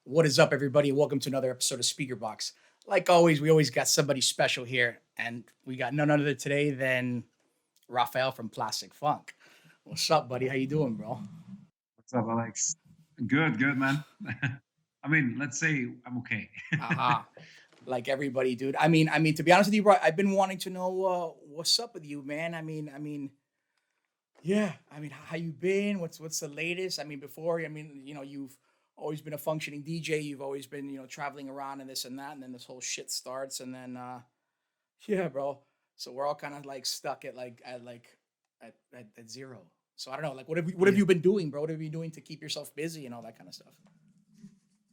What is up, everybody? Welcome to another episode of Speakerboxx. Like always, we always got somebody special here, and we got none other today than Raphael from Plastik Funk. What's up, buddy? How you doing, bro? What's up, Alex? Good, good, man. I mean, let's say I'm okay. Haha. Like everybody, dude. I mean, to be honest with you, bro, I've been wanting to know what's up with you, man. Yeah. I mean, how you been? What's the latest? I mean, before, you've always been a functioning DJ. You've always been, traveling around and this and that, and then this whole shit starts, and then yeah, bro. So we're all kind of like stuck at zero. So I don't know, like what have Yeah. you been doing, bro? What have you been doing to keep yourself busy and all that kind of stuff?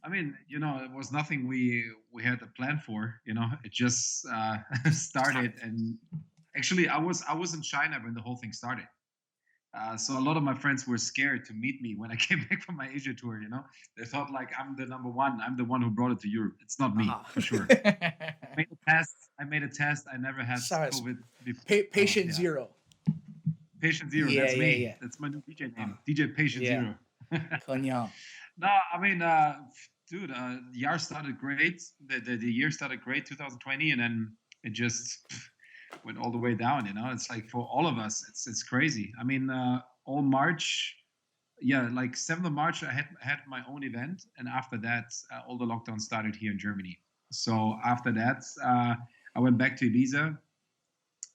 I mean, it was nothing we had a plan for. It just Just started, happened. and actually, I was in China when the whole thing started. So a lot of my friends were scared to meet me when I came back from my Asia tour. They thought like I'm the number one. I'm the one who brought it to Europe. It's not me Uh-huh. for sure. Made a test. I made a test. I never had Sorry, COVID before. So patient yeah, zero. Patient Zero. Yeah, That's yeah, me. yeah. That's my new DJ Uh, name. DJ Patient yeah. Zero. Cognac. No, I mean, dude, the year started great. The year started great, 2020, and then it just went all the way down. It's like for all of us, it's crazy. I mean, all March, yeah, like 7th of March, I had my own event, and after that, all the lockdowns started here in Germany. So after that, I went back to Ibiza,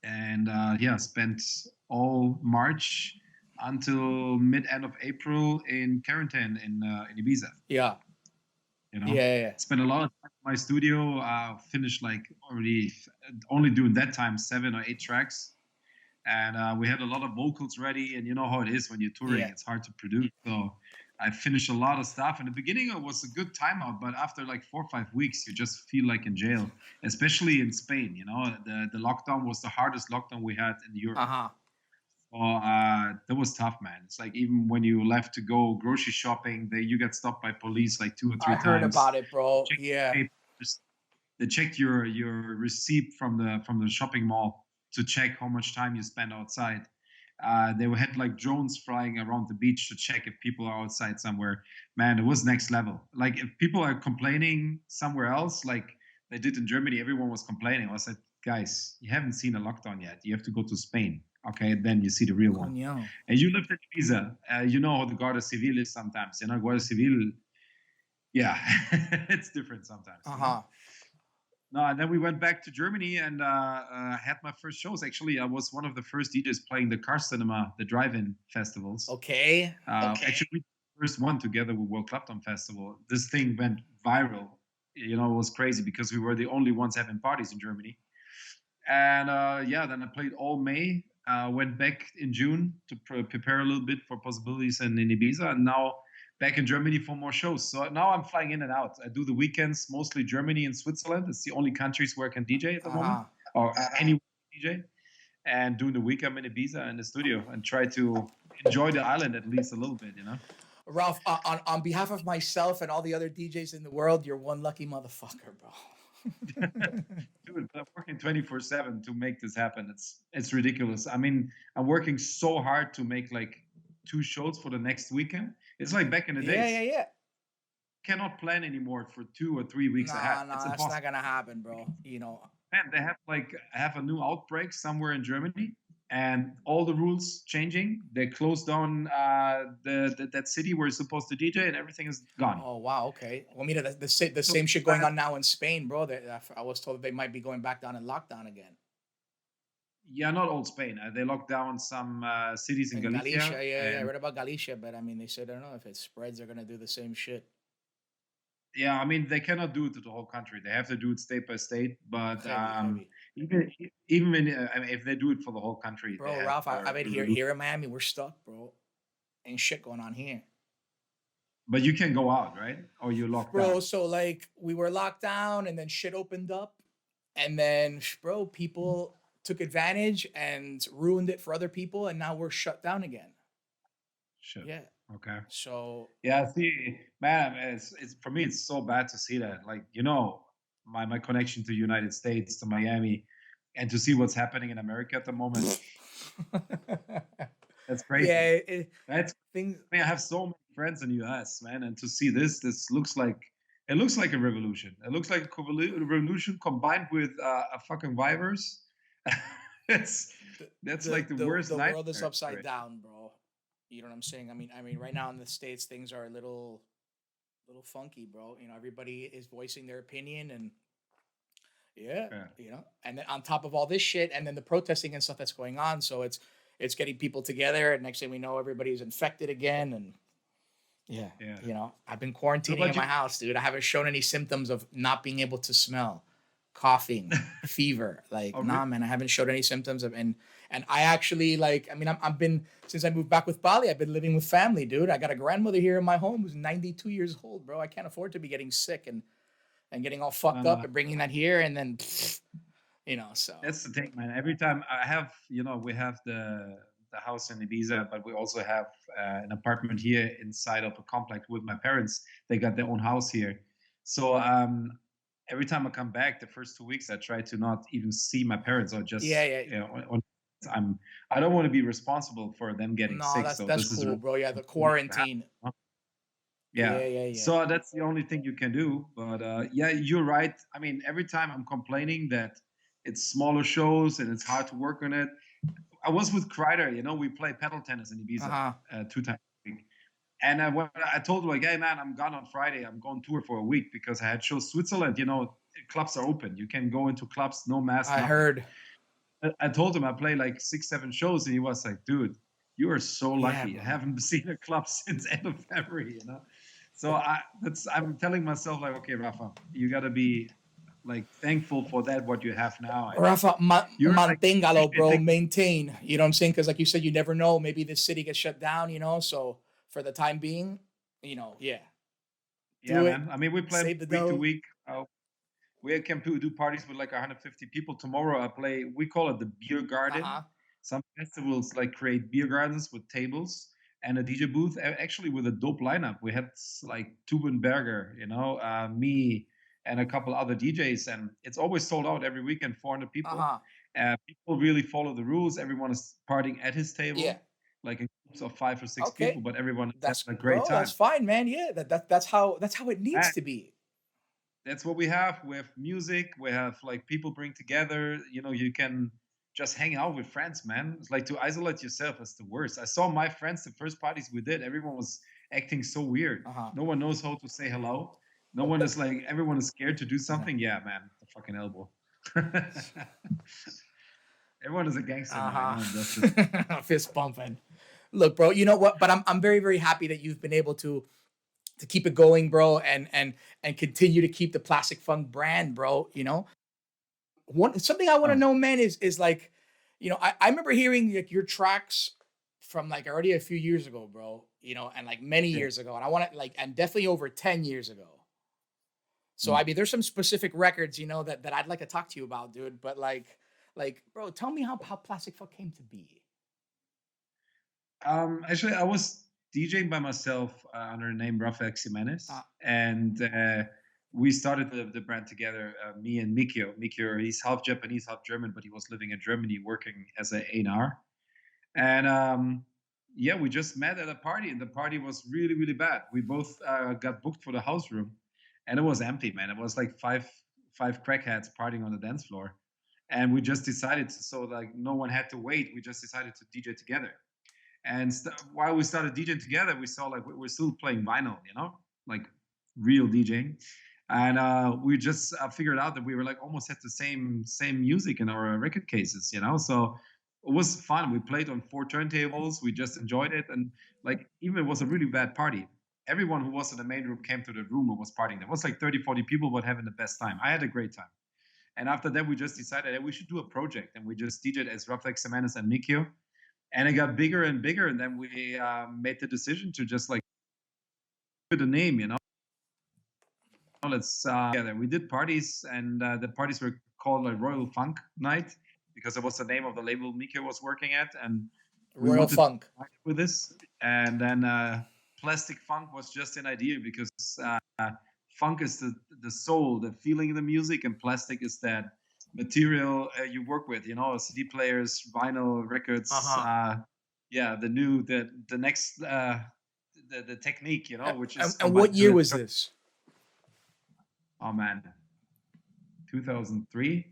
and yeah, spent all March until mid end of April in quarantine in Ibiza. Yeah. You know, Yeah, yeah. spent a lot of time in my studio. Finished like already only doing that time 7 or 8 tracks, and we had a lot of vocals ready. And you know how it is when you're touring; Yeah. it's hard to produce. So I finished a lot of stuff. In the beginning, it was a good timeout, but after like 4 or 5 weeks, you just feel like in jail, especially in Spain. The lockdown was the hardest lockdown we had in Europe. Uh-huh. Well, that was tough, man. It's like even when you left to go grocery shopping, you get stopped by police like two or I three heard times. about it, They bro. checked Yeah. your papers. They checked your receipt from the shopping mall to check how much time you spent outside. They had like drones flying around the beach to check if people are outside somewhere. Man, it was next level. Like if people are complaining somewhere else, like they did in Germany, everyone was complaining. I was like, guys, you haven't seen a lockdown yet. You have to go to Spain. Okay, then you see the real one. Cognac. And you lived in Ibiza. You know how the Guardia Civil is sometimes. Guardia Civil, yeah, it's different sometimes. Uh-huh. No, and then we went back to Germany and had my first shows. Actually, I was one of the first DJs playing the car cinema, the drive-in festivals. Okay. Actually, we the first one together with World Clapton Festival. This thing went viral. It was crazy because we were the only ones having parties in Germany. And yeah, then I played all May. Went back in June to prepare a little bit for possibilities in Ibiza, and now back in Germany for more shows. So now I'm flying in and out. I do the weekends mostly Germany and Switzerland. It's the only countries where I can DJ at the moment, Uh-huh. or any DJ. And doing the week I'm in Ibiza in the studio and try to enjoy the island at least a little bit. Ralph, on behalf of myself and all the other DJs in the world, you're one lucky motherfucker, bro. Dude, but I'm working 24/7 to make this happen. It's ridiculous. I mean, I'm working so hard to make like two shows for the next weekend. It's like back in the Yeah, yeah, days. yeah. Cannot plan anymore for 2 or 3 weeks ahead. Nah, It's nah, that's not impossible. gonna happen, bro. Man, they have a new outbreak somewhere in Germany, and all the rules changing. They closed down that city where you're supposed to DJ, and everything is gone. Oh wow, okay. Well, mira, the So same shit going on now in Spain, bro. I was told they might be going back down in lockdown again. yeah, not all Spain. They locked down some cities in In Galicia, Galicia, yeah, yeah, I and read about Galicia, but I mean, they said I don't know if it spreads, they're gonna do the same shit. yeah, I mean they cannot do it to the whole country. They have to do it state by state. But Heavy, heavy, even when, I mean, if they do it for the whole country, they bro. have Ralph, I bet released. here in Miami, we're stuck, bro. Ain't shit going on here, But you can go out, right? Or you're locked bro. down. So like, we were locked down, and then shit opened up, and then bro, people took advantage and ruined it for other people, and now we're shut down again. Shit. Yeah. Okay. So Yeah. See, man, it's for me. It's so bad to see that. Like my connection to United States, to Miami, and to see what's happening in America at the moment. That's crazy. yeah, That's things. I mean, I have so many friends in US, man, and to see this looks like It looks like a revolution. It looks like a revolution combined with a fucking virus. it's that's like the worst The world is nightmare. upside down, bro. You know what I'm saying? I mean, right now in the states, things are a little funky, bro. You know, everybody is voicing their opinion, and yeah, Yeah, and then on top of all this shit, and then the protesting and stuff that's going on, so it's getting people together, and next thing we know, everybody's infected again, and yeah, yeah. I've been No, quarantining but in my house, dude. I haven't shown any symptoms of not being able to smell, coughing, fever. Like, oh, really? nah, man, I haven't showed any symptoms of, and I actually like. I mean, I've been since I moved back with Bali. I've been living with family, dude. I got a grandmother here in my home who's 92 years old, bro. I can't afford to be getting sick and getting all fucked up Uh, and bringing that here, and then, so that's the thing, man. Every time I have, we have the house in Ibiza, but we also have an apartment here inside of a complex with my parents. They got their own house here, so every time I come back, the first 2 weeks, I try to not even see my parents or yeah, just, yeah. I don't want to be responsible for them getting No, sick. that's So that's this is cool, really bro. Yeah, the important for me to have. quarantine. Yeah. Yeah, yeah, yeah. So that's the only thing you can do. But yeah, you're right. I mean, every time I'm complaining that it's smaller shows and it's hard to work on it. I was with Kreider, we play paddle tennis in Uh Ibiza huh. 2 times a week. And when I told him, like, hey, man, I'm gone on Friday. I'm going tour for a week because I had shows Switzerland, clubs are open. You can go into clubs, no mask, I nothing. heard. I told him I play like 6, 7 shows, and he was like, "Dude, you are so Yeah, lucky. I bro. haven't seen a club since end of February." So I'm telling myself like, okay, Rafa, you gotta be like thankful for that what you have now, and Rafa, you're like manténgalo, bro. appreciating. Maintain. You know what I'm saying? Because like you said, you never know. Maybe this city gets shut down. So for the time being, yeah, Yeah, do it. man. I mean, we play Save the week to dough. week. We can do parties with like 150 people. Tomorrow I play. We call it the beer Uh garden. huh. Some festivals like create beer gardens with tables and a DJ booth. Actually, with a dope lineup, we had like Tuben Berger, me, and a couple other DJs, and it's always sold out every weekend. 400 Uh people. huh. People really follow the rules. Everyone is partying at his Yeah. table, like in groups of 5 or 6 people, Okay. but everyone is That's having a great bro. That's time. fine, man. Yeah. That's how it needs to be. That's what we have. We have music. We have like people bring together. You can just hang out with friends, man. It's like to isolate yourself is the worst. I saw my friends the first parties we did. Everyone was acting so weird. Uh huh. No one knows how to say hello. No one is like. Everyone is scared to do Yeah. something. Yeah, man, the fucking elbow. Everyone is a gangster Uh now, and that's just huh. Fist bumping. Look, bro. You know what? But I'm very very happy that you've been able to keep it going, bro, and continue to keep the Plastic Funk brand, bro. One something I want to oh, know, man, is like, I remember hearing like your tracks from like already a few years ago, bro. And like many yeah. years ago, and I want to like, and definitely over 10 years ago. So Mm. I mean, there's some specific records, that I'd like to talk to you about, dude. But like, bro, tell me how Plastic Fuck came to be. Actually, I was DJing by myself under the name Rafael Uh, Jimenez, and we started the brand together. Me and Mikio. Mikio, he's half Japanese, half German, but he was living in Germany, working as an A&R. And yeah, we just met at a party, and the party was really, really bad. We both got booked for the house room, and it was empty, man. It was like five crackheads partying on the dance floor, and we just decided so like no one had to wait. We just decided to DJ together. And while we started DJing together, we saw like we're still playing vinyl, like real DJing. And we just figured out that we were like almost had the same music in our record cases. So it was fun. We played on 4 turntables. We just enjoyed it, and like even it was a really bad party. Everyone who was in the main room came to the room and was partying. There was like 30, 40 people, but having the best time. I had a great time. And after that, we just decided that we should do a project, and we just DJed as Reflex Semanas and Mikio, and it got bigger and bigger, and then we made the decision to just like put a name. Let's together. We did parties, and the parties were called like Royal Funk Night because it was the name of the label Mika was working at, and we Royal wanted to Funk. with this. And then Plastic Funk was just an idea because funk is the soul, the feeling of the music, and plastic is that material you work with. CD players, vinyl records. Uh huh. Yeah, the next the technique, which is And what combined year was this? Oh man, 2003.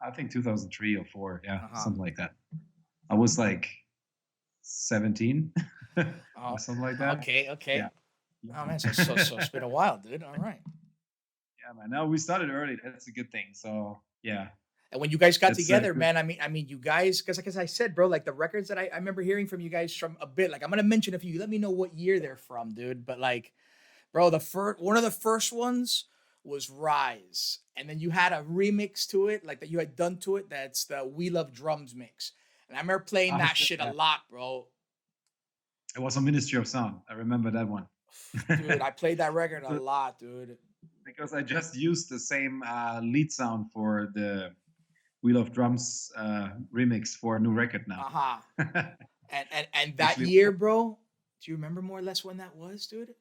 I think 2003 or four. Yeah, Uh-huh. something like that. I was like 17 Oh, or something like that. okay, Yeah. okay. Oh Young. man, so it's been a while, dude. All right. Yeah, man. No, we started early. That's a good thing. So yeah, And when you guys got that's together, good. man, I mean, you guys, because like as I said, bro, like the records that I remember hearing from you guys from a bit, like I'm gonna mention a few. Let me know what year they're from, dude. But like, bro, the first one of the first ones was Rise, and then you had a remix to it, like that you had done to it. That's the We Love Drums mix, and I remember playing Oh that shit, shit a yeah. lot, bro. It was a Ministry of Sound. I remember that one. Dude, I played that record a So- lot, dude. because I just used the same lead sound for the Wheel of Drums remix for a new record now. Uh-huh. And that Actually, year, bro, do you remember more or less when that was, dude?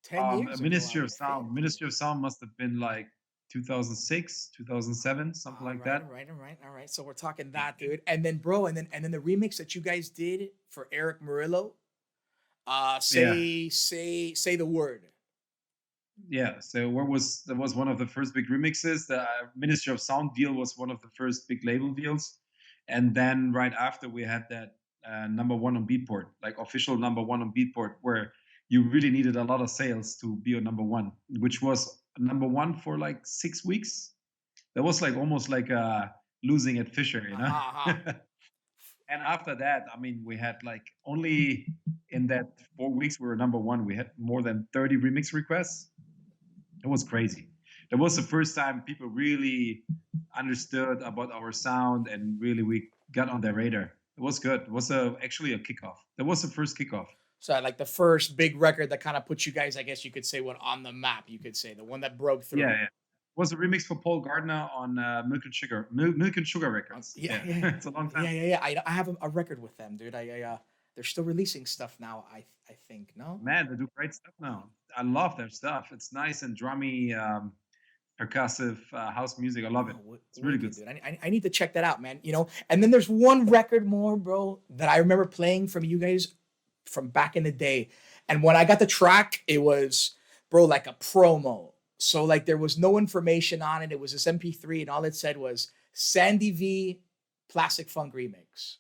10 years ago, I Ministry of would think, Sound. dude. Ministry of Sound must have been like 2006, 2007, something All like right, that. all right, all right, all right. So we're talking that, dude. And then, bro, and then the remix that you guys did for Eric Murillo. Yeah, Say the word. yeah. So what was that was one of the first big remixes. The Ministry of Sound deal was one of the first big label deals, and then right after we had that number one on Beatport, like official number one on Beatport, where you really needed a lot of sales to be a number one, which was number one for like 6 weeks. That was like almost like losing at Fisher, you know. Uh-huh, uh-huh. And after that, I mean, we had like only in that 4 weeks we were number one. We had more than 30 remix requests. It was crazy. That was the first time people really understood about our sound and really we got on their radar. It was good. It was actually a kickoff. That was the first kickoff. So like the first big record that kind of put you guys, I guess you could say, what on the map, you could say, the one that broke Yeah, through. yeah. It was a remix for Paul Gardner on Milk and Sugar Records. Yeah, Yeah, yeah, it's a long time. yeah, yeah, yeah. I have a record with them, dude. They're still releasing stuff now. I think no. Man, they do great stuff now. I love their stuff. It's nice and drummy, percussive house music. I love it. It's really good Wicked, dude. stuff. I need to check that out, man. And then there's one record more, bro, that I remember playing from you guys from back in the day. And when I got the track, it was, bro, like a promo. So like there was no information on it. It was this MP3, and all it said was Sandy V Plastic Funk Remix.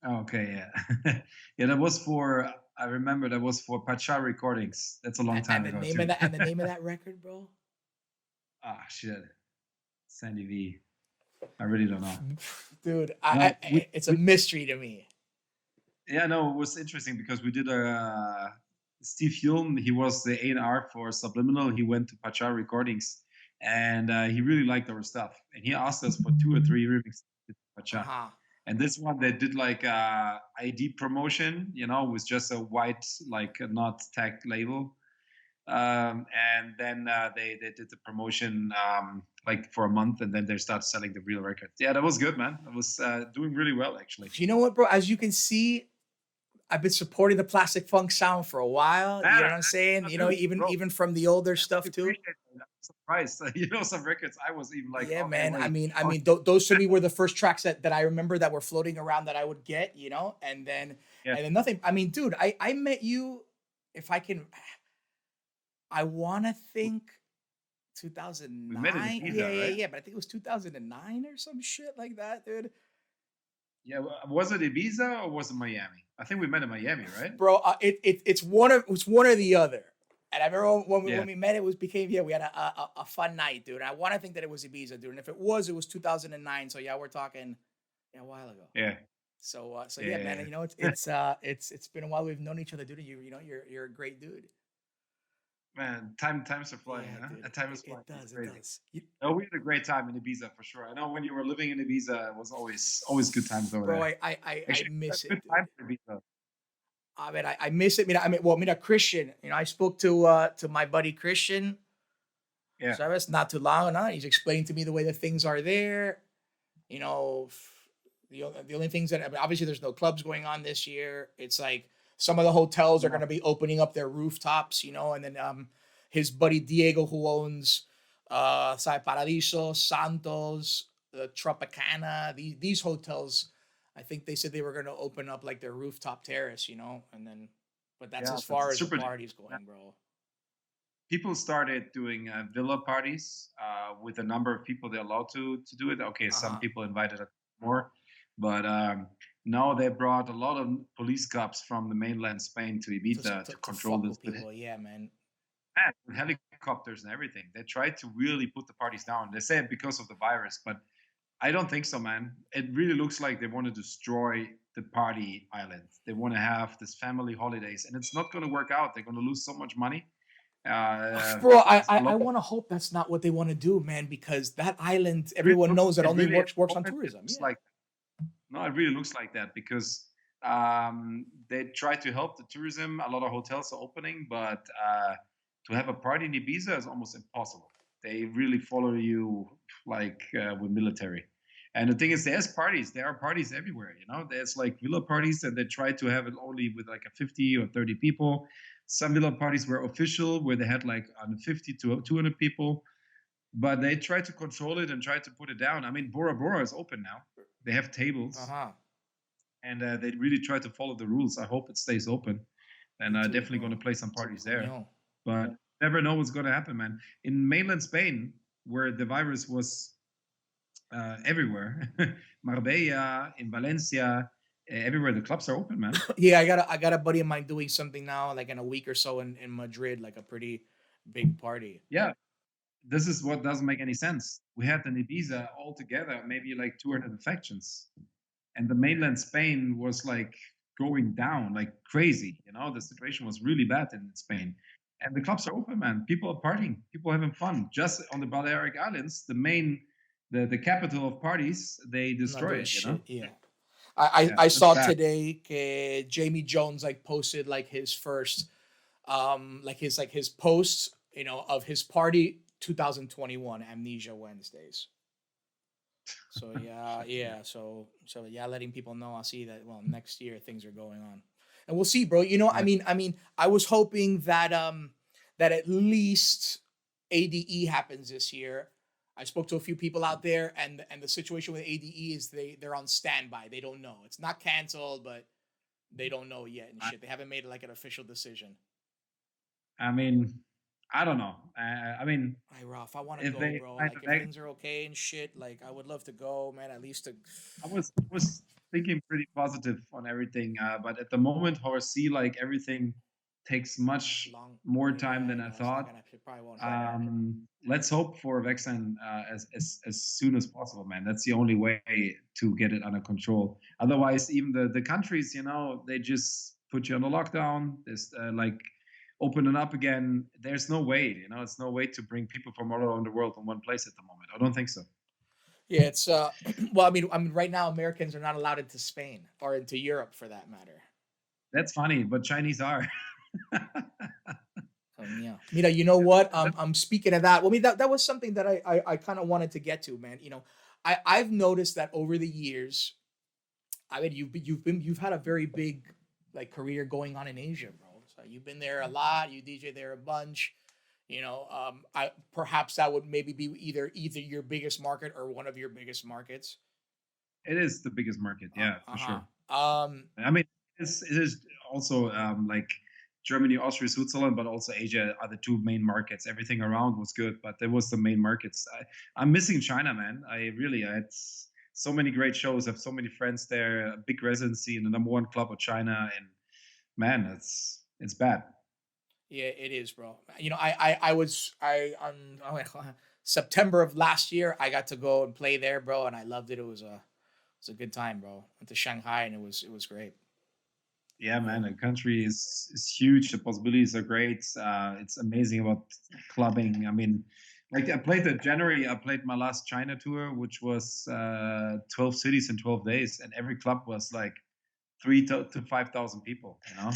Okay, yeah, yeah. That was for. I remember that was for Pacha Recordings. That's a long And time the ago name too. of that record, bro. Ah, shit. Sandy V. I really don't know. Dude, No, it's a mystery to me. yeah, no, it was interesting because we did a Steve Hulme. He was the A&R for Subliminal. He went to Pacha Recordings, and he really liked our stuff. And he asked us for 2 or 3 remixes with Pacha. Uh-huh. And this one they did like a ID promotion, with just a white, like a not tagged label. And then they did the promotion like for a month, and then they started selling the real record. Yeah, that was good, man. It was doing really well, actually. You know what, bro? As you can see, I've been supporting the Plastic Funk sound for a while. You Man, know what I'm saying? dude, Even bro, even from the older I stuff really too. appreciate it. I'm surprised. Some records I was even like, Yeah, okay, man. I wait. mean, I Oh, mean, those to me were the first tracks that I remember that were floating around that I would get, and then yeah, nothing. I mean, dude, I met you, if I can, I want to think we met in 2009. Yeah, Ibiza, yeah, right? yeah. But I think it was 2009 or some shit like that, dude. Yeah, was it Ibiza or was it Miami? I think we met in Miami, right? Bro, it's one or the other. And I remember Yeah, when we met, we had a fun night, dude. And I want to think that it was Ibiza, dude. And if it was 2009. So yeah, we're talking a while ago. yeah, So yeah, man. yeah. And, it's been a while we've known each other, dude. And you're a great dude. Man, times are Yeah, flying, huh? dude. Time is It flying. It's does. It crazy. does. No, we had a great time in Ibiza for sure. I know when you were living in Ibiza, it was always good times over Bro, there. I Actually, a miss it, good dude. time for Ibiza. I mean, I miss it. Well, Christian. I spoke to my buddy Christian Yeah, Service not too long. And he's explained to me the way that things are there. You know, the only things that, I mean, obviously there's no clubs going on this year. It's like some of the hotels are no, going to be opening up their rooftops, and then his buddy Diego, who owns Sai Paradiso, Santos, Tropicana, these hotels, I think they said they were going to open up like their rooftop terrace, and then, but that's yeah, as that's far as the super. party's going, bro. people started doing villa parties with the number of people they're allowed to do it. Okay, Uh some huh. people invited more, but now they brought a lot of police cops from the mainland Spain to Ibiza to To control fuck this with people, yeah, man. with helicopters and everything. They tried to really put the parties down. They say it because of the virus, but I don't think so, man. It really looks like they want to destroy the party island. They want to have this family holidays, and it's not going to work out. They're going to lose so much money. Bro, A lot I of want to hope that's not what they want to do, man, because that island, it really everyone looks. knows that It only really at works the on moment it tourism. looks Yeah. like no. It really looks like that because they try to help the tourism. A lot of hotels are opening, but to have a party in Ibiza is almost impossible. They really follow you like with military. And the thing is, there's parties. There are parties everywhere. You know, there's like villa parties, and they try to have it only with like a 50 or 30 people. Some villa parties were official, where they had like 50 to 200 people, but they try to control it and try to put it down. I mean, Bora Bora is open now. They have Uh tables, huh. and they really try to follow the rules. I hope it stays open, and Me too, definitely going bro. to play some parties there. Coño. But never know what's going to happen, man. In mainland Spain, where the virus was everywhere, Marbella, in Valencia, everywhere the clubs are open, man. Yeah, I got a buddy of mine doing something now, like in a week or so in Madrid, like a pretty big party. Yeah, this is what doesn't make any sense. We had in Ibiza altogether maybe like 200 infections, and the mainland Spain was like going down like crazy. You know, the situation was really bad in Spain. And the clubs are open, man. People are partying, people are having fun. Just on the Balearic Islands, the capital of parties, they Not destroy doing it. You know, shit. Yeah. yeah, I that's saw sad. today Jamie Jones like posted like his first like his posts, you know, of his party 2021 Amnesia Wednesdays. So yeah, Yeah, yeah. So yeah, letting people know. I'll see that. Well, next year things are going on, and we'll see, bro. You know, yeah. I was hoping that that at least ADE happens this year. I spoke to a few people out there, and the situation with ADE is they're on standby. They don't know. It's not canceled, but they don't know yet and I, shit. They haven't made like an official decision. I mean, I don't know. I mean, Hey, Ralph, I want to if go, they bro. find Like, a if negative, things are okay and shit, like, I would love to go, man. At least to I was thinking pretty positive on everything, but at the moment, how I see like everything takes much long. more Yeah, time I than I know it's not thought. gonna. It probably won't happen. Let's hope for a vaccine as soon as possible, man. That's the only way to get it under control. Otherwise, even the countries, you know, they just put you on a lockdown. There's like opening up again. There's no way, you know, it's no way to bring people from all around the world in one place at the moment. I don't think so. Yeah, it's well, I mean, right now Americans are not allowed into Spain or into Europe for that matter. That's funny, but Chinese are. Yeah. Mira, you know what? That- I'm speaking of that. Well, I mean, that was something that I kind of wanted to get to, man. You know, I've noticed that over the years, I mean, you've had a very big like career going on in Asia, bro. So you've been there a lot. You DJ there a bunch. You know, I perhaps that would maybe be either your biggest market or one of your biggest markets. it is the biggest market, yeah, for Uh sure. huh. I mean, it is also like Germany, Austria, Switzerland, but also Asia are the two main markets. Everything around was good, but there was the main markets. I'm missing China, man. I had so many great shows. I have so many friends there. A big residency in the number one club of China, and man, it's bad. Yeah, it is, bro. You know, I was I on September of last year. I got to go and play there, bro, and I loved it. It was a good time, bro. Went to Shanghai and it was great. Yeah, Yeah. man, the country is huge. The possibilities are great. It's amazing about clubbing. I mean, like I played in January. I played my last China tour, which was 12 cities in 12 days, and every club was like three to 5,000 people. You know,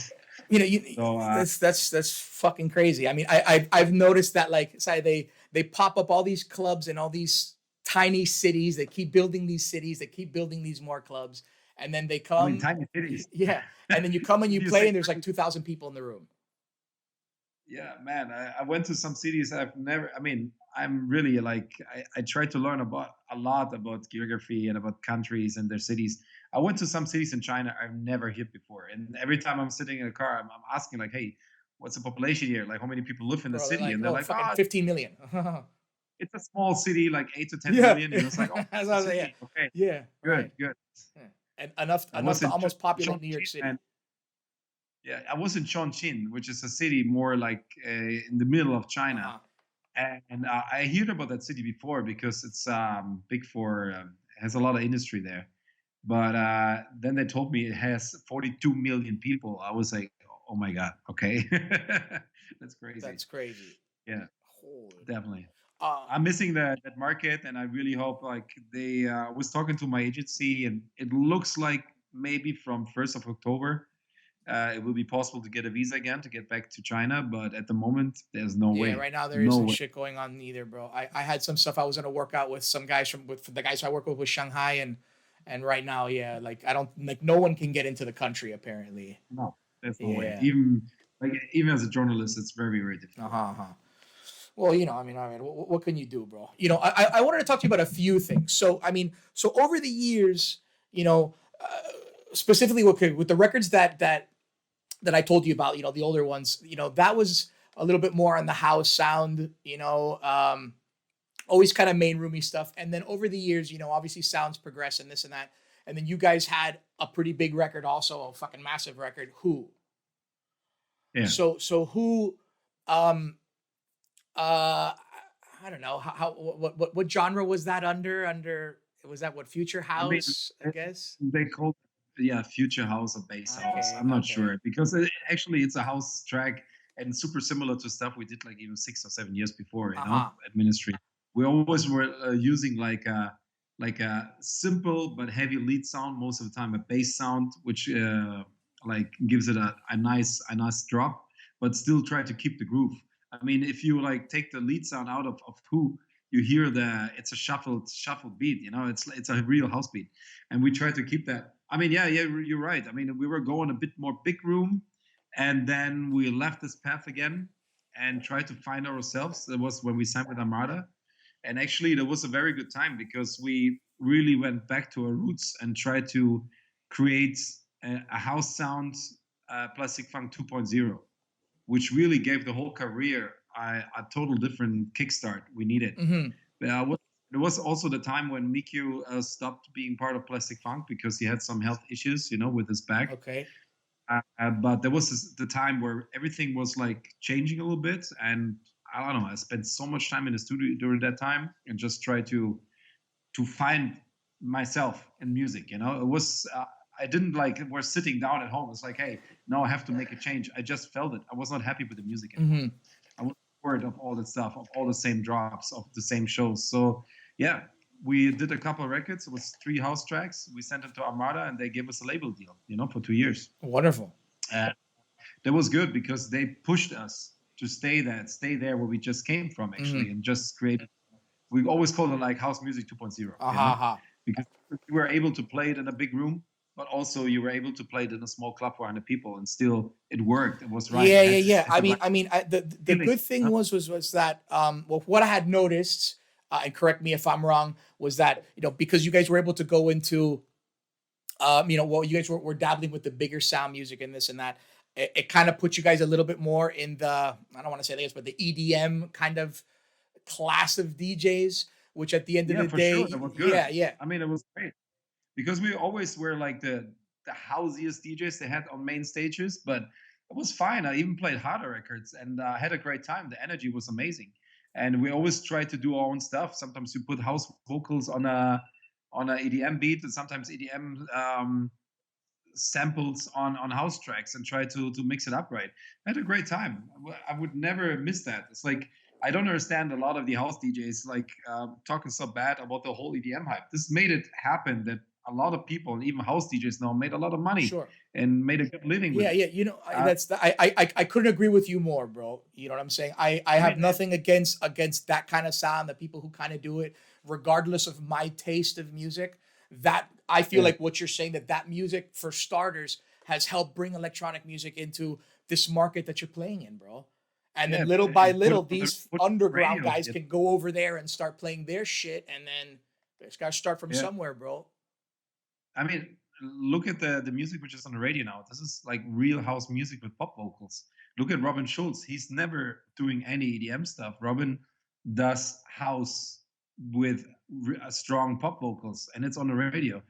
You know, so that's fucking crazy. I mean, I've noticed that like say they pop up all these clubs in all these tiny cities. They keep building these cities. They keep building these more clubs, and then they I mean, come, tiny cities. yeah, and then you come and you You play, say and there's like 2,000 people in the room. yeah, man. I went to some cities I've never. I mean, I'm really like I try to learn about a lot about geography and about countries and their cities. I went to some cities in China I've never hit before, and every time I'm sitting in a car, I'm asking like, "Hey, what's the population here? Like how many people live in the Bro, they're city? like, And they're oh, like, fucking oh, 15 million. it's a small city, like 8 to 10 Yeah. million. It's like, oh, That's a what I was like, yeah. city. Okay, Yeah, good, right. good. Yeah. And enough I enough was to in almost populate New York Chongqing, City. and yeah, I was in Chongqing, which is a city more like in the middle of China. Uh-huh. And I heard about that city before because it's big for has a lot of industry there. But then they told me it has 42 million people. I was like, oh my god, okay, that's crazy. That's crazy. Yeah, Holy. definitely. Uh, I'm missing that market, and I really hope like they was talking to my agency, and it looks like maybe from 1st of October it will be possible to get a visa again to get back to China. But at the moment, there's no yeah, way, right now there no isn't way. shit going on either, bro. I had some stuff I was gonna work out with some guys with the guys I work with Shanghai, and right now, yeah, like I don't like no one can get into the country apparently. No, there's no way. Yeah. Even as a journalist, it's very very difficult. Uh-huh. Uh-huh. Well, I mean, what can you do, bro? I wanted to talk to you about a few things. So, I mean, so over the years, you know, specifically with the records that I told you about, the older ones, that was a little bit more on the house sound, always kind of main roomy stuff. And then over the years, obviously sounds progress and this and that. And then you guys had a pretty big record, also a fucking massive record, Who. Yeah. So Who, um, uh, I don't know what genre was that under? Was that what Future I mean, House? I guess. they call it, yeah, future house or bass house. Okay, I'm not okay. sure because actually it's a house track and super similar to stuff we did like even 6 or 7 years before. Uh-huh. At Ministry, we always were using like a simple but heavy lead sound most of the time, a bass sound which like gives it a nice drop, but still try to keep the groove. I mean, if you like take the lead sound out of Who, you hear it's a shuffled beat. It's a real house beat, and we try to keep that. I mean, yeah, you're right. I mean, we were going a bit more big room, and then we left this path again and tried to find ourselves. That was when we signed with Armada, and actually, there was a very good time because we really went back to our roots and tried to create a house sound, Plastik Funk 2.0, which really gave the whole career a total different kickstart we needed. Mm-hmm. There was also the time when Mikyu stopped being part of Plastik Funk because he had some health issues, with his back. Okay. But there was the time where everything was like changing a little bit, and I don't know. I spent so much time in the studio during that time and just tried to find myself in music. It was I didn't like we're sitting down at home. It's like, hey, now I have to make a change. I just felt it. I was not happy with the music anymore. Mm-hmm. I was bored of all that stuff, of all the same drops, of the same shows. So yeah, we did a couple of records. It was 3 house tracks. We sent them to Armada, and they gave us a label deal, for 2 years. Wonderful. That was good because they pushed us to stay there where we just came from, actually, and just create. We always called it like house music 2.0, Uh-huh. because you were able to play it in a big room, but also you were able to play it in a small club for 100 people, and still it worked. It was right. Yeah. The good thing was that well, what I had noticed, and correct me if I'm wrong, was that because you guys were able to go into well, you guys were dabbling with the bigger sound music and this and that. It kind of put you guys a little bit more in the, I don't want to say this, but the EDM kind of class of DJs, which at the end of the day, sure, that was good. yeah. I mean, it was great because we always were like the houseiest DJs they had on main stages, but it was fine. I even played harder records and had a great time. The energy was amazing, and we always tried to do our own stuff. Sometimes we put house vocals on a EDM beat, and sometimes EDM samples on house tracks, and try to mix it up right. I had a great time. I would never miss that. It's like I don't understand a lot of the house DJs like talking so bad about the whole EDM hype. This made it happen that a lot of people, and even house DJs now, made a lot of money. Sure. And made a good living with it. Yeah. I couldn't agree with you more, bro. You know what I'm saying? I have nothing against that kind of sound, the people who kind of do it, regardless of my taste of music. That I feel like what you're saying, that music, for starters, has helped bring electronic music into this market that you're playing in, bro. And then little by little, these underground guys can go over there and start playing their shit, and then it's got to start from somewhere, bro. I mean, look at the music which is on the radio now. This is like real house music with pop vocals. Look at Robin Schulz. He's never doing any EDM stuff. Robin does house with strong pop vocals, and it's on the radio.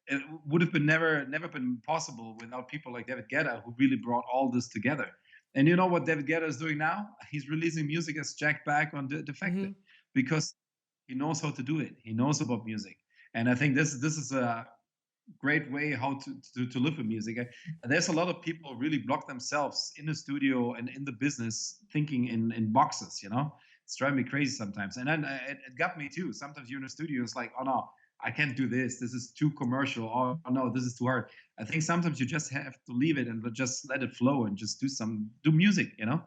It would have been never been possible without people like David Guetta, who really brought all this together. And you know what David Guetta is doing now? He's releasing music as Jack Back on Defected, Hmm. because he knows how to do it. He knows about music, and I think this is a great way how to live with music. And there's a lot of people really block themselves in the studio and in the business thinking in boxes, you know. It's driving me crazy sometimes. And then it got me too. Sometimes you're in the studio, it's like, oh no, I can't do this. This is too commercial. Oh no, this is too hard. I think sometimes you just have to leave it and just let it flow and just do music, you know.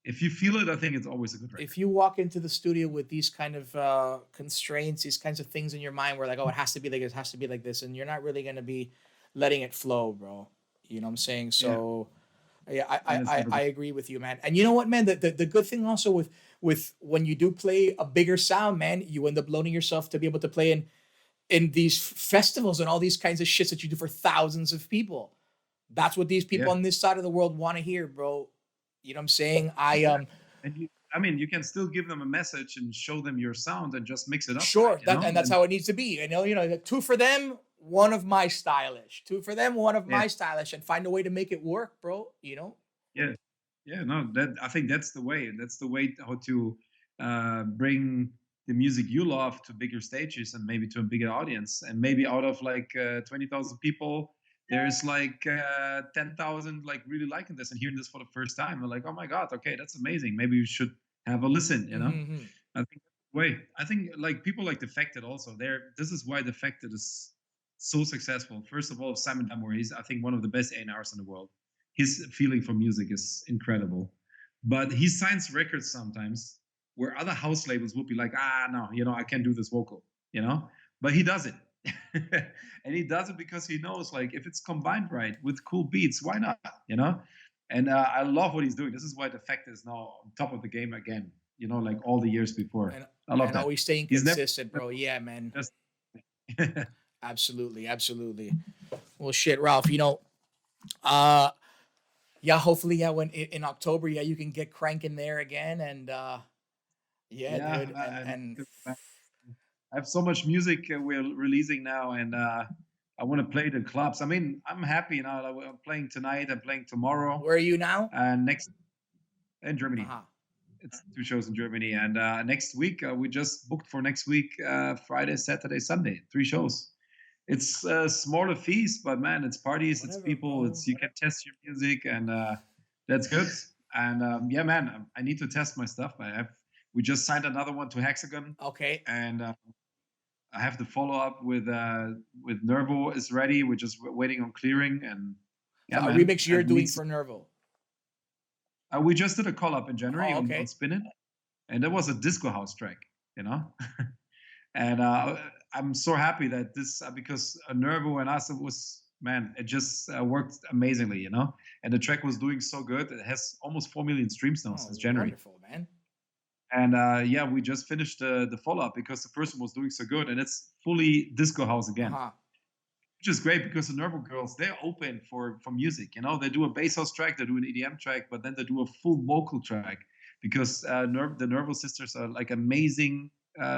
If you feel it, I think it's always a good record. If you walk into the studio with these kind of constraints, these kinds of things in your mind, where like, oh, it has to be like this, has to be like this, and you're not really going to be letting it flow, bro. You know what I'm saying? Yeah, So yeah, and it's never I good. agree with you, man. And you know what, man? The good thing also with when you do play a bigger sound, man, you end up loaning yourself to be able to play in these festivals and all these kinds of shits that you do for thousands of people. That's what these people Yeah. on this side of the world want to hear, bro. You know what I'm saying? I Yeah. And I mean, you can still give them a message and show them your sound and just mix it up right, Sure, you that know? and that's And how it needs to be. Two for them, one of my stylish. Two for them, one of yeah, my stylish, and find a way to make it work, bro. yeah, yeah. No, that I think that's the way. That's the way how to bring the music you love to bigger stages and maybe to a bigger audience. And maybe out of like 20,000 people, there's like 10,000 like really liking this and hearing this for the first time. They're like, oh my god, okay, that's amazing. Maybe you should have a listen. You know. Mm-hmm. I think way. I think like people like Defected also. There, this is why Defected is so successful. First of all, Simon Damore, he's I think one of the best A&Rs in the world. His feeling for music is incredible, but he signs records sometimes where other house labels would be like, ah, no, you know, I can't do this vocal, you know, but he does it. And he does it because he knows like if it's combined right with cool beats, why not, you know. And I love what he's doing. This is why Defected is now on top of the game again, you know, like all the years before. And I love and that. always staying He's never, consistent, bro. Yeah, man. just Absolutely, absolutely. Well, shit, Ralph. Uh, yeah. Hopefully, yeah. When in October, yeah, you can get cranking there again, and yeah, yeah. dude, and I have so much music we're releasing now, and I want to play the clubs. I mean, I'm happy now. Like, I'm playing tonight. I'm playing tomorrow, where are you now? and next in Uh Germany. huh. It's 2 shows in Germany, and next week we just booked for next week, Friday, Saturday, Sunday, 3 shows. It's smaller fees, but man, it's parties, it's Whatever, people, bro. it's you can test your music, and that's good. And yeah, man, I need to test my stuff. We just signed another one to Hexagon, Okay. and I have the follow up with Nervo is ready. We're just waiting on clearing, and So yeah, a man, remix you're it doing needs. for Nervo. We just did a call up in January Oh, on okay. Spinnin', and that was a disco house track, you know. And I'm so happy that this because Nervo and us, it was man, it just worked amazingly, you know. And the track was doing so good. It has almost 4 million streams now Oh, since January. wonderful, man. And yeah, we just finished the follow up because the first one was doing so good, and it's fully disco house Uh again, huh. which is great because the Nervo girls, they're open for music. You know, they do a bass house track, they do an EDM track, but then they do a full vocal track because the Nervo sisters are like amazing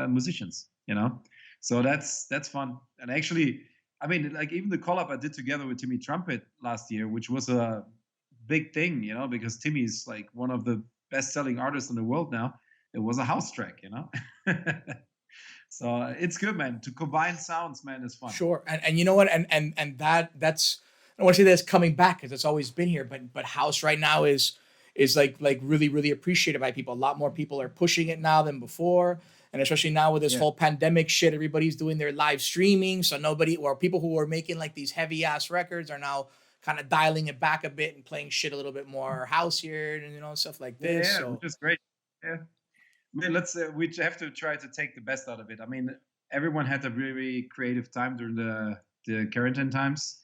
musicians. You know, so that's fun. And actually, I mean, like even the collab I did together with Timmy Trumpet last year, which was a big thing. You know, because Timmy's like one of the best-selling artists in the world now. It was a house track. You know. So it's good, man. To combine sounds, man, is fun. Sure. And you know what? And that's I don't want to say that's coming back because it's always been here, but house right now is like really really appreciated by people. A lot more people are pushing it now than before. And especially now with this Yeah. whole pandemic shit, everybody's doing their live streaming. So nobody or people who were making like these heavy ass records are now kind of dialing it back a bit and playing shit a little bit more houseier and stuff like Yeah, this. yeah, So which is great. Yeah. I mean, we have to try to take the best out of it. I mean, everyone had a really creative time during the quarantine times.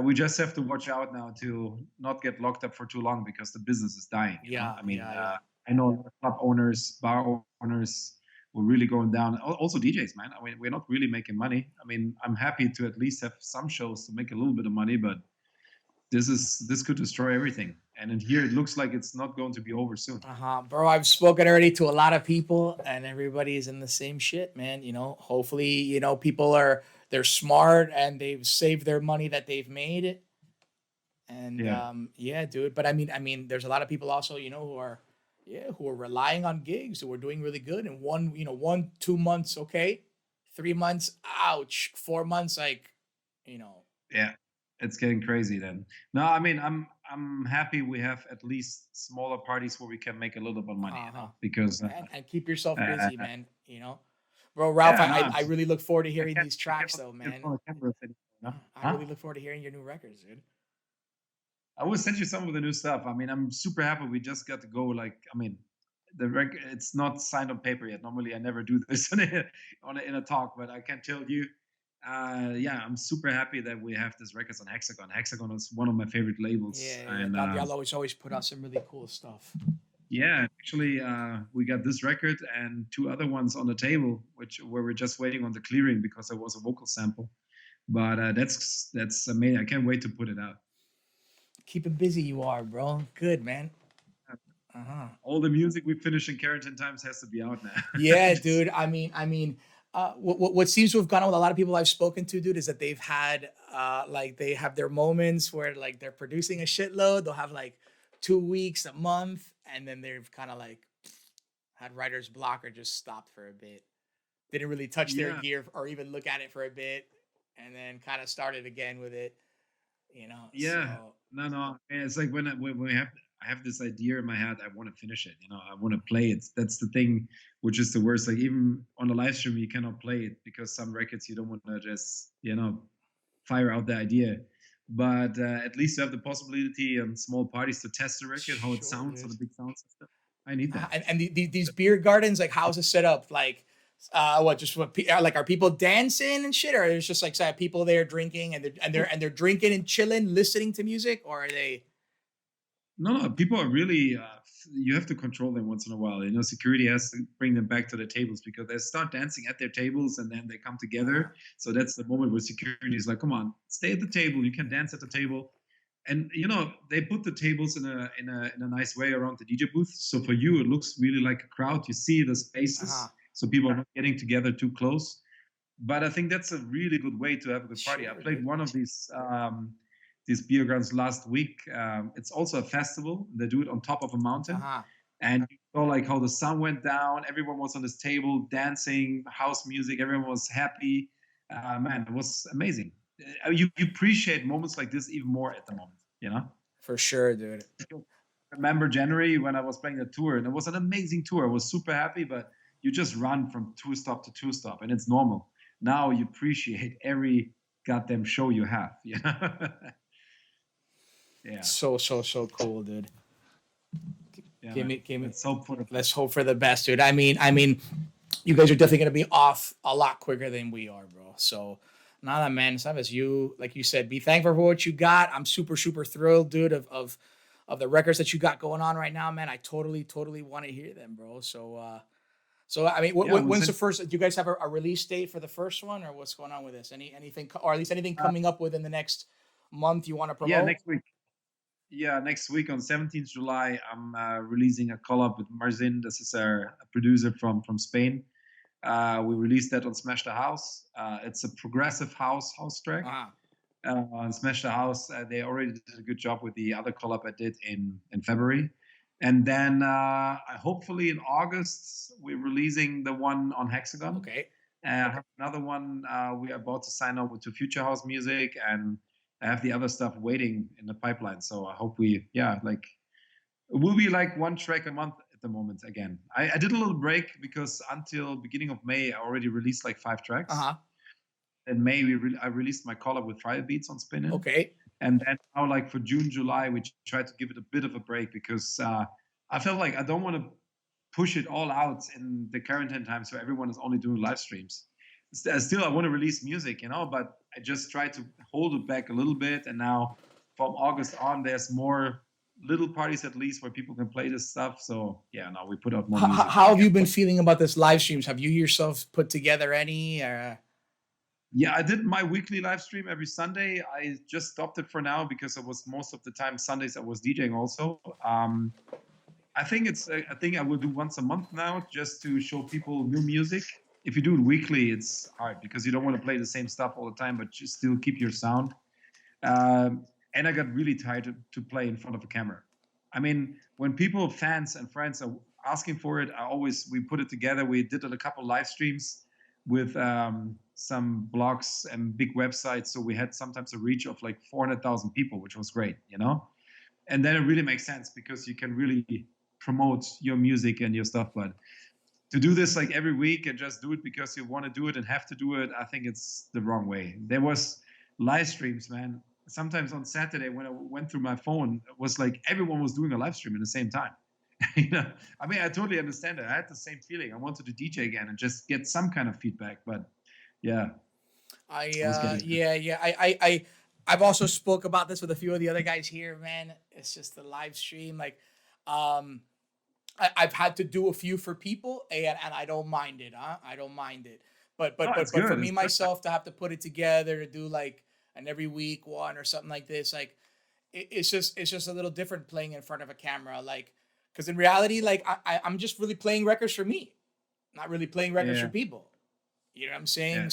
We just have to watch out now to not get locked up for too long because the business is dying. You know, yeah, I mean, yeah, yeah. I know club owners, bar owners, we're really going down. Also DJs, man. I mean, we're not really making money. I mean, I'm happy to at least have some shows to make a little bit of money, but this could destroy everything. And in here, it looks like it's not going to be over soon. Bro, I've spoken already to a lot of people, and everybody's in the same shit, man. Hopefully, people they're smart and they've saved their money that they've made. And Yeah, yeah, dude. But there's a lot of people also, who are relying on gigs, who are doing really good. And 1, 2 months, okay, 3 months, ouch, 4 months, like, you know, yeah, it's getting crazy then. No, I mean, I'm happy we have at least smaller parties where we can make a little bit of money, uh huh. because And keep yourself uh, busy, man. Bro, Ralph, yeah, I no, really look forward to hearing these I tracks, cannot though, do it man. on the camera anymore, no? I Huh? really look forward to hearing your new records, dude. I will send you some of the new stuff. I mean, I'm super happy we just got to go. Like, I mean, it's not signed on paper yet. Normally, I never do this in a talk, but I can tell you, yeah, I'm super happy that we have this records on Hexagon. Hexagon is one of my favorite labels, Yeah, and y'all always put out some really cool stuff. yeah, actually, we got this record and two other ones on the table, where we're just waiting on the clearing because there was a vocal sample. But that's amazing. I can't wait to put it out. Keep it busy, you are, bro. Good, man. Uh huh. All the music we finished in quarantine times has to be out now. Yeah, Just, dude. What seems to have gone on with a lot of people I've spoken to, dude, is that they've had like they have their moments where like they're producing a shitload. They'll have like 2 weeks, a month, and then they've kind of like had writer's block or just stopped for a bit. Didn't really touch their yeah, gear or even look at it for a bit, and then kind of started again with it. yeah. So No, no. And it's like when I have this idea in my head, I want to finish it. I want to play it. That's the thing, which is the worst. Like even on the live stream, you cannot play it because some records you don't want to just fire out the idea. But at least you have the possibility on small parties to test the record, how it sure, sounds on dude. a big sound system. I need that. And these beer gardens, like, how's it set up? Like, like, are people dancing and shit, or is just like, say, people there drinking and they're drinking and chilling, listening to music, or are they? No, no, people are really. You have to control them once in a while. Security has to bring them back to the tables because they start dancing at their tables and then they come Uh-huh. together. So that's the moment where security is like, "Come on, stay at the table. You can dance at the table." And they put the tables in a nice way around the DJ booth. So for you, it looks really like a crowd. You see the Uh-huh. spaces, so people are not getting together too close. But I think that's a really good way to have a good party. I Sure, played dude. one of these beer grounds last week. It's also a festival. They do it on top of a mountain, Uh-huh. and you saw like how the sun went down. Everyone was on this table dancing, house music. Everyone was happy. Man, it was amazing. You appreciate moments like this even more at the moment. For sure, dude. Remember January when I was playing the tour, and it was an amazing tour. I was super happy, but you just run from two stop to two stop, and it's normal. Now you appreciate every goddamn show you have. Yeah, So cool, dude. yeah, Give man. me, give me. Let's hope for the Let's best. hope for the best, dude. You guys are definitely gonna be off a lot quicker than we are, bro. So, now that, man, Sabas, you, like you said, be thankful for what you got. I'm super super thrilled, dude, of the records that you got going on right now, man. I totally want to hear them, bro. So Yeah, we when's the sent. first? Do you guys have a release date for the first one, or what's going on with this? Anything, or at least anything coming up within the next month you want to Yeah, promote? next week. Yeah, next week on 17th July, I'm releasing a collab with Marzin. This is a producer from Spain. We released that on Smash the House. It's a progressive house track. Uh-huh. On Smash the House, they already did a good job with the other collab I did in February. And then hopefully in August, we're releasing the one on Hexagon. Okay. I have another one we are about to sign over to Future House Music, and I have the other stuff waiting in the pipeline. So I hope like, it will be like one track a month at the moment again. I did a little break because until beginning of May, I already released like 5 tracks. Uh-huh. In May, I released my collab with Fire Beats on Spinnin'. Okay. And then now, like for June, July, we tried to give it a bit of a break because I felt like I don't want to push it all out in the quarantine time, so everyone is only doing live streams. Still, I want to release music, but I just try to hold it back a little bit. And now, from August on, there's more little parties at least where people can play this stuff. So yeah, no, we put out more How, music how have you again. been But feeling about this live streams? Have you yourself put together any? yeah, I did my weekly live stream every Sunday. I just stopped it for now because it was most of the time Sundays I was DJing also. I think I think I will do once a month now just to show people new music. If you do it weekly, it's hard because you don't want to play the same stuff all the time, but you still keep your sound. And I got really tired to play in front of a camera. I mean, when people, fans and friends are asking for it, we put it together. We did it a couple live streams with some blogs and big websites. So we had sometimes a reach of like 400,000 people, which was great, you know? And then it really makes sense because you can really promote your music and your stuff. But to do this like every week and just do it because you want to do it and have to do it, I think it's the wrong way. There was live streams, man. Sometimes on Saturday when I went through my phone, it was like everyone was doing a live stream at the same time. You know, I mean, I totally understand it. I had the same feeling. I wanted to DJ again and just get some kind of feedback. But yeah, I was getting it. Yeah. I've also spoke about this with a few of the other guys here, man. It's just the live stream. Like, um, I've had to do a few for people, and I don't mind it, huh? I don't mind it. But No, but but it's but for good. me It's good. myself to have to put it together to do like an every week one or something like this, like it's just a little different playing in front of a camera, like because in reality, like I'm just really playing records for me, not really playing records for Yeah, people. You know what I'm saying? yeah,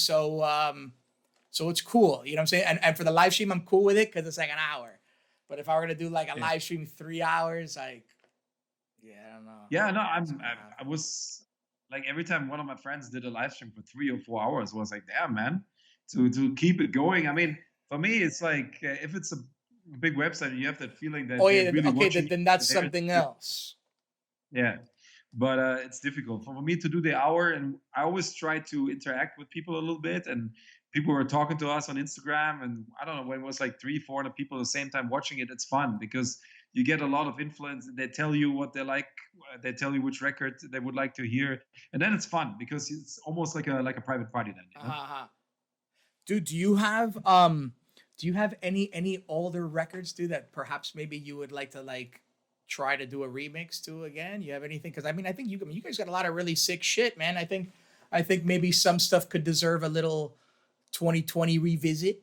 So it's cool. You know what I'm saying? And for the live stream, I'm cool with it because it's like an hour. But if I were to do like a yeah. live stream 3 hours, like yeah, I don't know. Yeah, no, It's gonna I happen. was like every time one of my friends did a live stream for 3 or 4 hours, I was like, damn, man, to keep it going. I mean, for me, it's like if it's a big website and you have that feeling Oh that they're yeah, really okay, watching then you, that's they're something else. yeah, but it's difficult for me to do the hour, and I always try to interact with people a little bit. And people were talking to us on Instagram, and I don't know when it was like 300-400 people at the same time watching it. It's fun because you get a lot of influence. They tell you what they like. They tell you which record they would like to hear, and then it's fun because it's almost like a private party. Then you know. Uh-huh. Dude, do you have any older records, dude, that perhaps maybe you would like to like try to do a remix to again? You have anything? Because I think you guys got a lot of really sick shit, man. I think maybe some stuff could deserve a little 2020 revisit.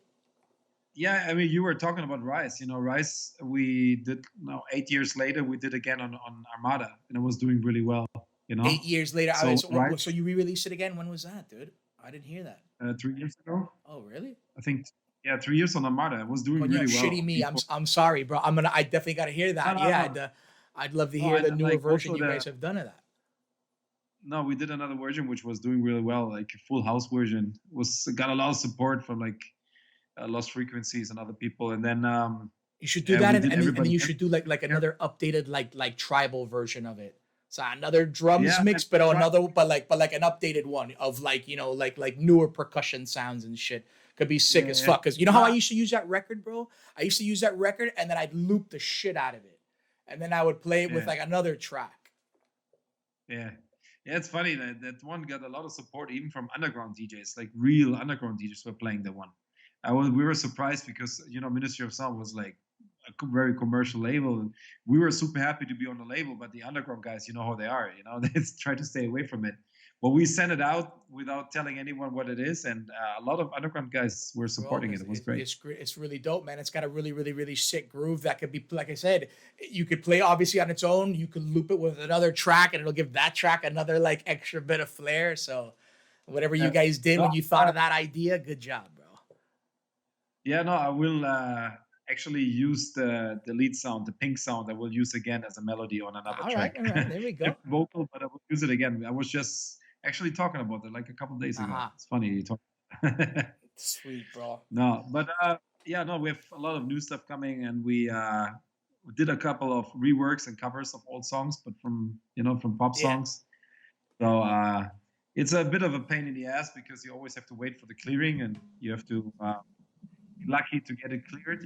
Yeah, I mean, you were talking about Rise. You know, Rise. We did 8 years later. We did again on Armada, and it was doing really well. You Eight know, years later, so Rise so you re-released it again? When was that, dude? I didn't hear that. 3 years ago. Oh, really? I think, yeah, 3 years on Armada. It was doing Coño, really shitty well me. before. I'm sorry, bro. I definitely got to hear No, that. no, Yeah, no, I'd love to no. hear the And newer like version also you guys have done of that. no, we did another version which was doing really well, like a full house version. Was got a lot of support from like Lost Frequencies and other people. And then You should do yeah, that, we and, did and then everybody you else should do like there. another updated like tribal version of it. So another drums Yeah, mix, and but we tried. another but like an updated one of like like newer percussion sounds and shit. Could be sick Yeah, as yeah. fuck. Cause you know how I No, used to use that record, bro? I used to use that record and then I'd loop the shit out of it, and then I would play it with yeah, like another track. yeah. Yeah, it's funny that that one got a lot of support even from underground DJs, like real underground DJs were playing the one. We were surprised because Ministry of Sound was like a very commercial label, and we were super happy to be on the label. But the underground guys, you know how they are, they try to stay away from it. But we sent it out without telling anyone what it is, and a lot of underground guys were Bro, supporting it. it's It was it's great. it's great. It's really dope, man. It's got a really, really, really sick groove that could be, like I said, you could play obviously on its own. You could loop it with another track, and it'll give that track another like extra bit of flair. So, whatever you Yeah. guys did No, when you thought of that idea, good job, bro. yeah, no, I will actually use the lead sound, the pink sound. I will use again as a melody on another track. All right. There we go. Different vocal, but I will use it again. I was just actually talking about it like a couple days Uh ago. huh. It's funny you talk. Sweet, bro. No, but yeah, no, we have a lot of new stuff coming, and we did a couple of reworks and covers of old songs, but from pop Yeah. songs. So it's a bit of a pain in the ass because you always have to wait for the clearing, and you have to be lucky to get it cleared.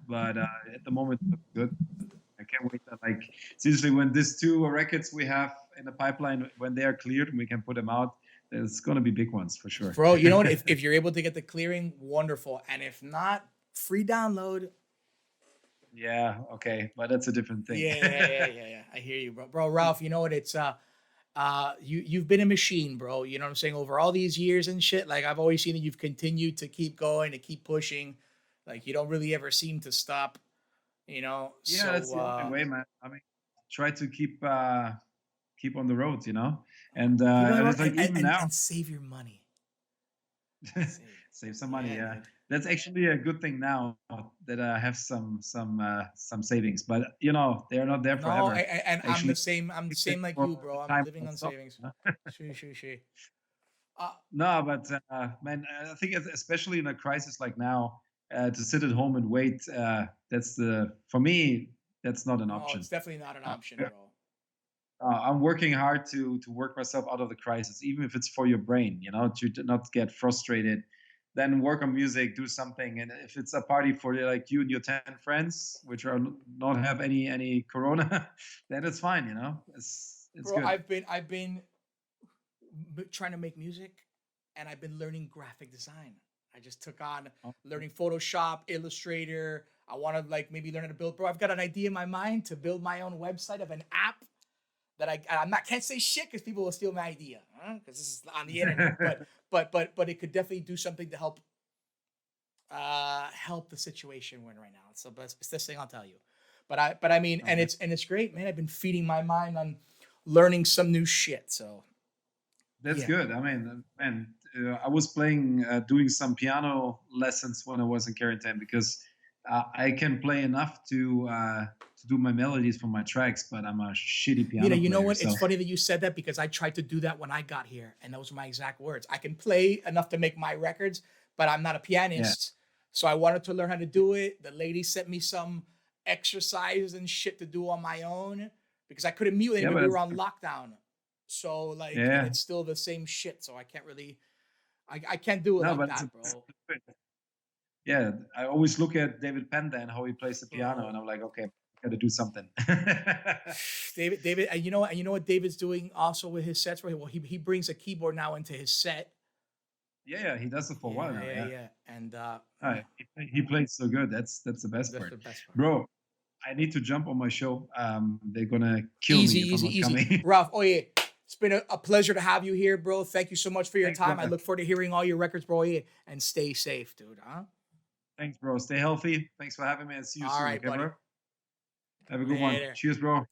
But at the moment, it looks good. I can't wait. Like seriously, when these two records we have in the pipeline, when they are cleared and we can put them out, it's gonna be big ones for sure. Bro, you know what? If you're able to get the clearing, wonderful. And if not, free download. Yeah, okay, but that's a different thing. Yeah. I hear you, bro. Bro, Ralph, you know what? You've been a machine, bro. You know what I'm saying? Over all these years and shit, like I've always seen that you've continued to keep going, to keep pushing. Like you don't really ever seem to stop, you know. Yeah, that's So the only way, man. I mean, try to keep on the road, keep on the and road it's like even now, and save your money. Save. save some money. Yeah, Yeah, dude. that's actually a good thing now that I have some savings, but they're not there No, forever. and I'm the Actually, same. I'm the keep it same like for you, bro. the I'm time living when on it's not, savings. you know? She. Uh, No, but man, I think especially in a crisis like now, to sit at home and wait, that's the for me that's not an no, it's option. definitely not an Uh, option, bro. I'm working hard to work myself out of the crisis, even if it's for your brain, to not get frustrated. Then work on music, do something, and if it's a party for like you and your 10 friends, which are not have any corona, then it's fine. It's Bro, good. I've been trying to make music, and I've been learning graphic design. I just took on Oh, learning Photoshop, Illustrator. I want to like maybe learn how to build. Bro, I've got an idea in my mind to build my own website of an app that I'm not can't say shit because people will steal my idea because this is on the internet. But it could definitely do something to help the situation we're in right now. So that's this thing I'll tell you. But I mean, okay. and it's great, man. I've been feeding my mind on learning some new shit. So That's yeah. good. I mean, man, I was doing some piano lessons when I was in quarantine because I can play enough to do my melodies for my tracks, but I'm a shitty Mira, piano you know player. what? It's So funny that you said that because I tried to do that when I got here, and those were my exact words. I can play enough to make my records, but I'm not a yeah, pianist. So I wanted to learn how to do it. The lady sent me some exercises and shit to do on my own because I couldn't mute yeah, anybody. but We were on lockdown. So like, and yeah, it's still the same shit. So I can't really, I can't do it no, like but that, bro. yeah. I always look at David Penta and how he plays the piano, and Bro, I'm like, okay, got to do something. David, and you know what David's doing also with his sets, right? Well, he brings a keyboard now into his set. Yeah, he does it for a while now. Yeah, Yeah. And he plays so good. That's the best that's part, the best part. bro. I need to jump on my show. They're gonna kill me if I'm not Easy. coming. Ralph, oh yeah. It's been a pleasure to have you here, bro. Thank you so much for your Thanks, time. I brother. look forward to hearing all your records, bro. Yeah. And stay safe, dude. Huh? Thanks, bro. Stay healthy. Thanks for having me and see you All soon. right, Okay, buddy. bro? Have a good one. Later. Cheers, bro.